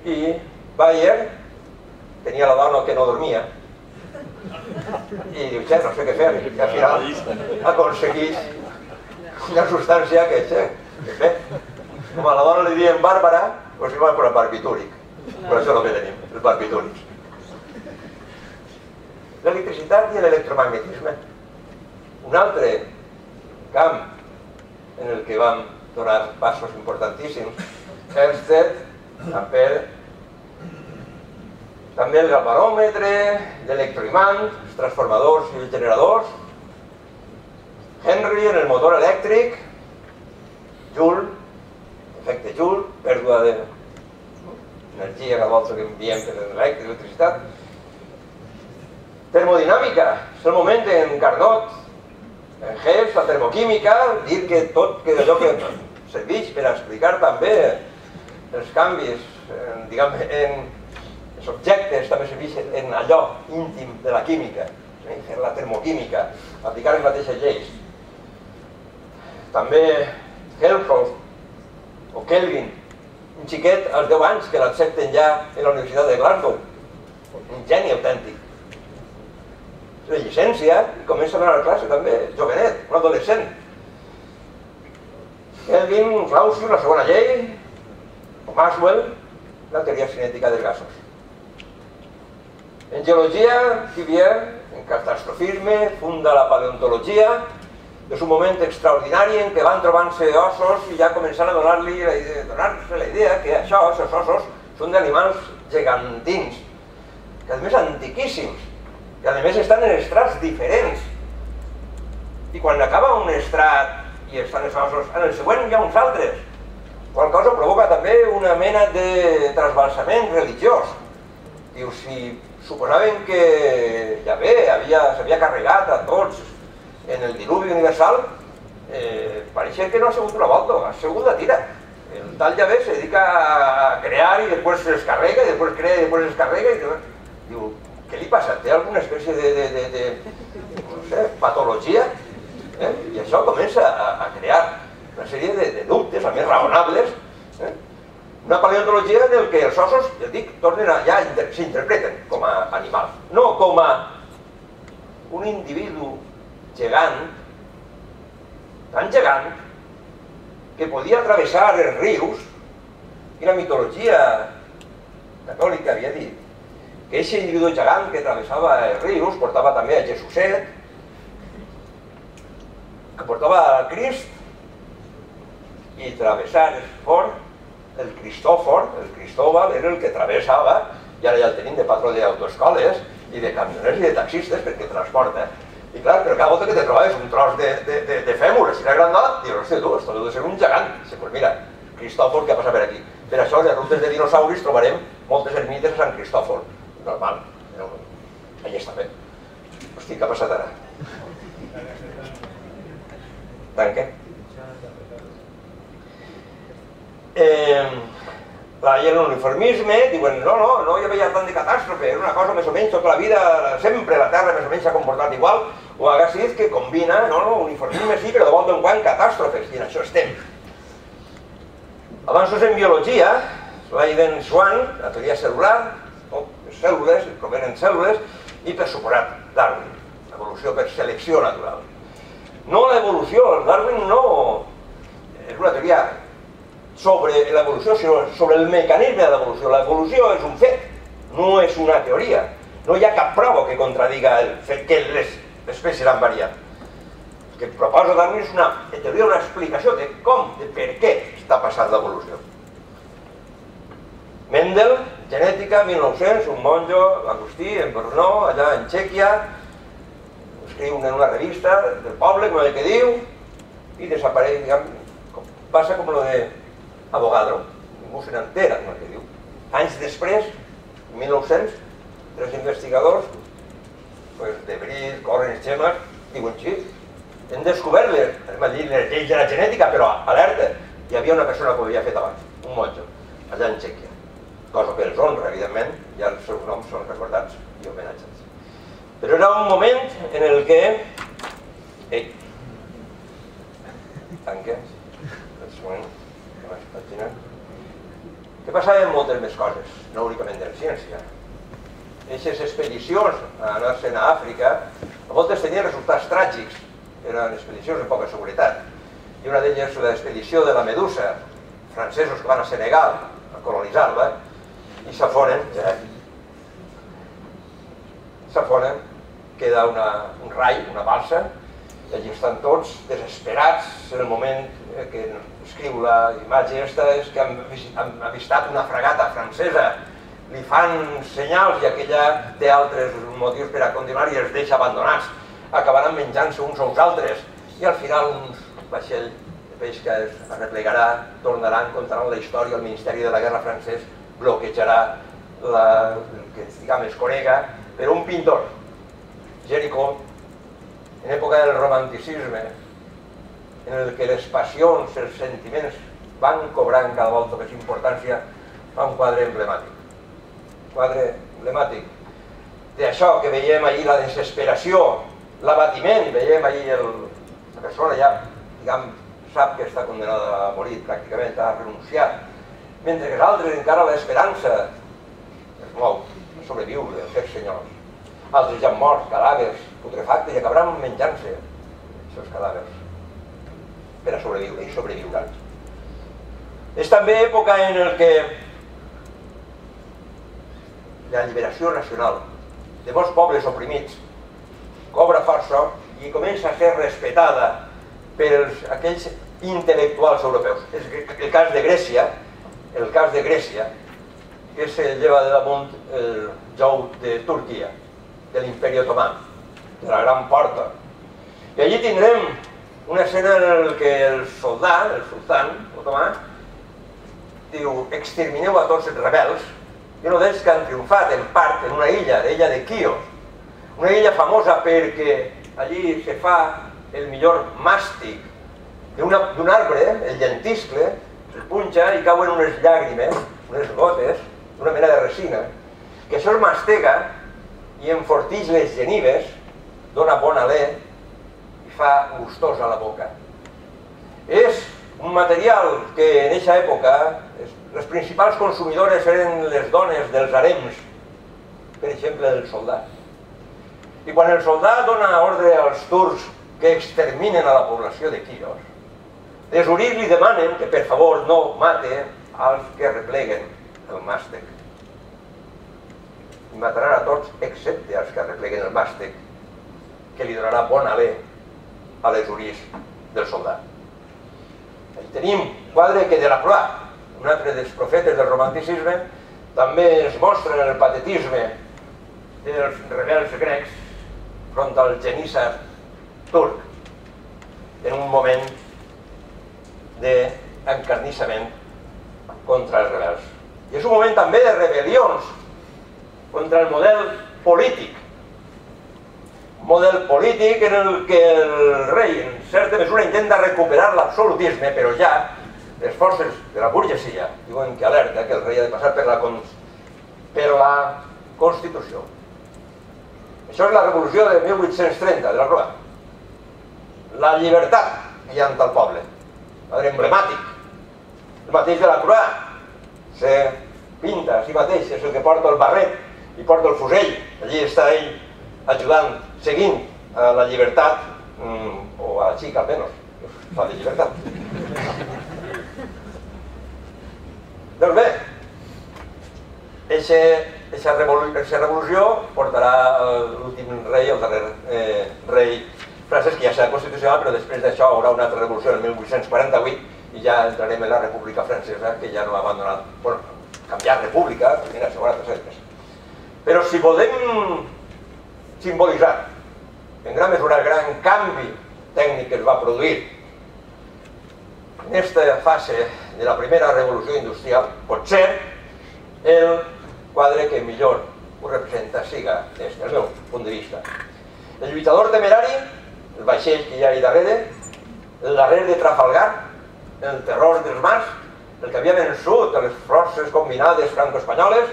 I Bayer tenia la dona que no dormia i diu, no sé què fer, i al final aconsegueix una substància que bé, com a la dona li diuen Bàrbara, doncs li van posar barbitúric. Per això és el que tenim, els barbitúrics. L'electricitat i l'electromagnetisme. Un altre camp en el que vam donar passos importantíssims. Hertzsted, Ampère, també el galvanòmetre, l'electroimant, els transformadors i els generadors, Henry en el motor elèctric, Joule, efecte Joule, pèrdua d'energia cada volta que enviem per l'electricitat. Termodinàmica, és el moment en Carnot, en Hess, la termoquímica, dir que tot allò que serveix per explicar també els canvis, diguem, en els objectes, també serveix en allò íntim de la química, fer la termoquímica, aplicar les mateixes lleis. També Helmholtz o Kelvin, un xiquet als 10 anys que l'accepten ja en la Universitat de Glasgow, un geni autèntic. La llicència i comença a anar a classe també, jovenet, un adolescent. Kelvin, Clausius, la segona llei, o Maxwell, la teoria cinètica dels gasos. En geologia, Cuvier, en catastrofisme, funda la paleontologia. És un moment extraordinari en què van trobant-se ossos i ja començant a donar-se la idea que això, aquests ossos, són d'animals gegantins, que a més antiquíssims, que a més estan en estrats diferents. I quan acaba un estrat i estan els ossos, en el següent hi ha uns altres, qual cosa provoca també una mena de trasbalsament religiós. Diu, si suposaven que Yahvé s'havia carregat a tots en el diluvi universal, pareixia que no ha sigut una volta, ha sigut de tira. El tal Yahvé se dedica a crear i després es carrega, i després crea i després es carrega. Diu, què li passa? Té alguna espècie de no sé, patologia? I això comença a crear una sèrie de dubtes, a més raonables. Una paleontologia en què els ossos, ja dic, tornen a, ja s'interpreten com a animals, no com a un individu gegant, tan gegant, que podia travessar els rius, i la mitologia catòlica havia dit que aquest individu gegant que travessava els rius portava també a Jesuset, que portava al Crist, i travessar el fort, el Cristòfor, el Cristóbal, era el que travessava, i ara ja el tenim de patró d'autoescoles i de camioners i de taxistes perquè transporta. I clar, però cada volta que te trobaves un tros de fèmur així agrandat, dius, hòstia, tu, esto deu de ser un gegant. I dius, mira, Cristòfor, què ha passat per aquí? Per això, a les rutes de dinosauris trobarem moltes ermites a Sant Cristòfor. Normal, allà està bé. Hosti, què ha passat ara? Tanque. I en l'uniformisme diuen, no hi havia tant de catàstrofe, era una cosa més o menys tota la vida, sempre la Terra més o menys s'ha comportat igual, o hagués dit que combina, uniformisme sí, però de volta en quan catàstrofes, i en això estem. Avanços en biologia, Leiden Swan, la teoria cel·lular, les cèl·lules, provenen cèl·lules, i per suposat Darwin, l'evolució per selecció natural. No l'evolució, Darwin no és una teoria sobre l'evolució, sinó sobre el mecanisme de l'evolució. L'evolució és un fet, no és una teoria. No hi ha cap prova que contradiga el fet que les espècies han variat. El que proposa Darwin és una teoria, una explicació de com, de per què està passant l'evolució. Mendel, genètica, 1900, un monjo, Agustí, en Brno, allà en Txèquia, escriu en una revista del poble, com el que diu, i desapareix, passa com lo de Avogadro, ningú se n'entera, com el que diu. Anys després, 1900, tres investigadors, de Brit, Correns, Chemas, diuen, sí, hem descobert les lleis de la genètica, però alerta, hi havia una persona que ho havia fet abans, un monjo, allà en Txèquia. Cosa que els honra, evidentment, ja els seus noms són recordats i homenatjats. Però era un moment en el que... Ei, tanques, el següent, pàgina. que passaven moltes més coses, no únicament de la ciència. Aquestes expedicions a anar-se'n a Àfrica a voltes tenien resultats tràgics, eren expedicions de poca seguretat. I una d'elles, l'expedició de la Medusa, francesos que van a Senegal a colonitzar-la, i s'afonen, queda un rai, una balsa, i allí estan tots desesperats en el moment que escriu la imatge aquesta, és que han avistat una fragata francesa, li fan senyals i aquella té altres motius per a continuar i els deixa abandonats. Acabaran menjant-se uns als altres i al final un vaixell de pesca es replegarà, tornaran, contaran la història, el Ministeri de la Guerra francès bloquejarà el que es conega per un pintor, Géricault, en època del romanticisme, en el que les passions, els sentiments van cobrant cada volta més importància, fa un quadre emblemàtic. Quadre emblemàtic d'això que veiem allí, la desesperació, l'abatiment, veiem allí la persona ja, diguem, sap que està condenada a morir, pràcticament ha renunciat, mentre que els altres encara l'esperança es mou, a sobreviure, a fer senyors. Altres ja han mort, cadàvers, putrefactes, i acabaran menjant-se aquests cadàvers per a sobreviure, i sobreviuran. És també època en què la lliberació nacional de molts pobles oprimits cobra força i comença a ser respetada per aquells intel·lectuals europeus. És el cas de Grècia, que se lleva de damunt el jou de Turquia, de l'imperi otomà, de la gran porta. I allí tindrem una escena en què el soldat, el sultà otomà, diu: extermineu a tots els rebels, i un d'ells que han triomfat en part en una illa, l'illa de Quios, una illa famosa perquè allí se fa el millor màstic d'un arbre, el llentiscle, se'l punxa i cauen unes llàgrimes, unes gotes, d'una mena de resina, que això es mastega i enfortix les genives, dona bon alè i fa gustós a la boca. És un material que en aquesta època les principals consumidores eren les dones dels harems, per exemple del soldat. I quan el soldat dona ordre als turcs que exterminen a la població de Quios, els uris li demanen que per favor no mate als que repleguen el màstec. I mataran a tots excepte als que repleguen el màstec, que li donarà bon alè a les uris del soldat. Aquí tenim un quadre que Delacroix, un altre dels profetes del romanticisme, també ens mostra el patetisme dels rebels grecs front al geníssar turc en un moment d'encarnissament contra els rebels. I és un moment també de rebel·lions contra el model polític. Un model polític en el que el rei, en certa mesura, intenta recuperar l'absolutisme, però ja les forces de la burgesia diuen que alerta que el rei ha de passar per la Constitució. Això és la revolució de 1830, de la Croix. La llibertat guiant al poble, emblemàtic. El mateix de la Croix se pinta a si mateix, és el que porta el barret i porta el fusell. Allí està ell ajudant, seguint a la llibertat, o a la xica almenys, que fa de llibertat. Doncs bé, aquesta revolució portarà l'últim rei, el darrer rei francès, que ja serà constitucional, però després d'això haurà una altra revolució en 1848 i ja entrarem en la República Francesa, que ja no ha abandonat, bueno, canviar república, també ha assegurat les altres. Però si volem simbolitzar en gran mesura el gran canvi tècnic que es va produir en aquesta fase de la primera revolució industrial, potser el quadre que millor ho representa siga des del meu punt de vista. El lluitador temerari, el vaixell que hi ha ahí darrere, el darrere de Trafalgar, el terror dels mars, el que havia vençut a les forces combinades franco-espanyoles,